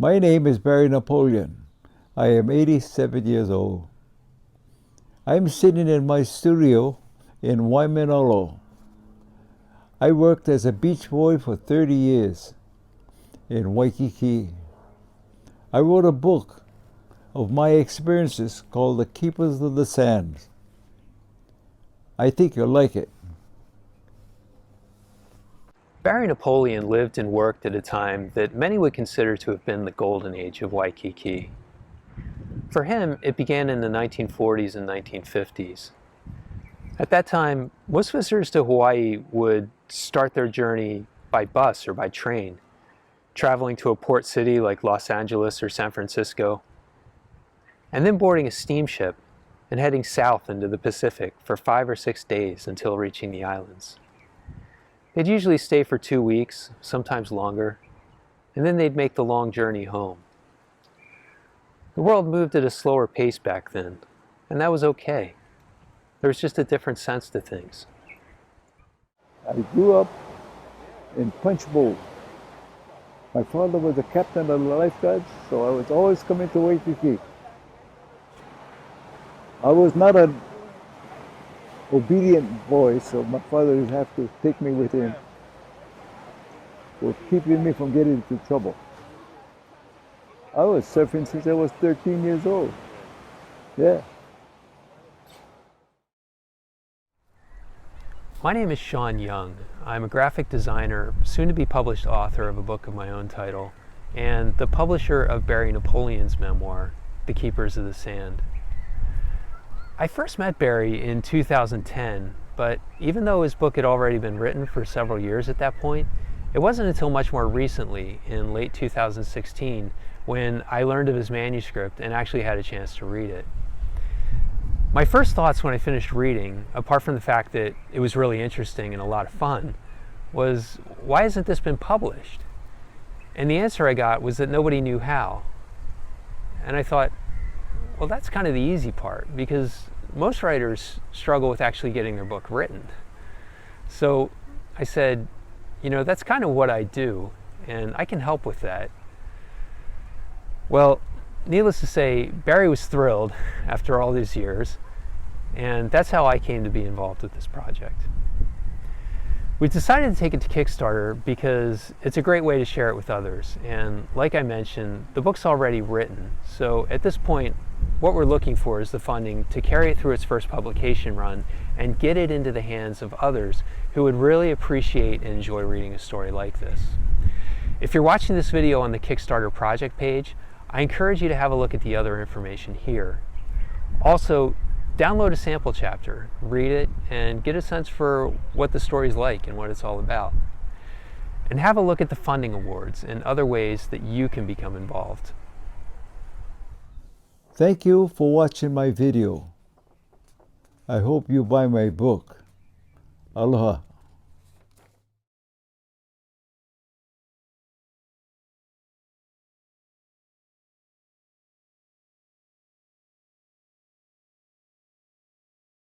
My name is Barry Napoleon. I am 87 years old. I am sitting in my studio in Waikiki. I worked as a beach boy for 30 years in Waikiki. I wrote a book of my experiences called The Keepers of the Sands. I think you'll like it. Barry Napoleon lived and worked at a time that many would consider to have been the golden age of Waikiki. For him, it began in the 1940s and 1950s. At that time, most visitors to Hawaii would start their journey by bus or by train, traveling to a port city like Los Angeles or San Francisco, and then boarding a steamship and heading south into the Pacific for 5 or 6 days until reaching the islands. They'd usually stay for 2 weeks, sometimes longer, and then they'd make the long journey home. The world moved at a slower pace back then, and that was okay. There was just a different sense to things. I grew up in Punch Bowl. My father was the captain of the lifeguards, so I was always coming to Waikiki. I was not an obedient boy, so my father would have to take me with him for keeping me from getting into trouble. I was surfing since I was 13 years old. Yeah. My name is Shawn Young. I'm a graphic designer, soon-to-be published author of a book of my own title, and the publisher of Barry Napoleon's memoir, The Keepers of the Sand. I first met Barry in 2010, but even though his book had already been written for several years at that point, it wasn't until much more recently, in late 2016, when I learned of his manuscript and actually had a chance to read it. My first thoughts when I finished reading, apart from the fact that it was really interesting and a lot of fun, was, why hasn't this been published? And the answer I got was that nobody knew how. And I thought, well, that's kind of the easy part, because most writers struggle with actually getting their book written. So I said, that's kind of what I do, and I can help with that. Well, needless to say, Barry was thrilled after all these years, and that's how I came to be involved with this project. We decided to take it to Kickstarter because it's a great way to share it with others, and like I mentioned, the book's already written, so at this point, what we're looking for is the funding to carry it through its first publication run and get it into the hands of others who would really appreciate and enjoy reading a story like this. If you're watching this video on the Kickstarter project page, I encourage you to have a look at the other information here. Also, download a sample chapter, read it, and get a sense for what the story's like and what it's all about. And have a look at the funding awards and other ways that you can become involved. Thank you for watching my video. I hope you buy my book. Aloha.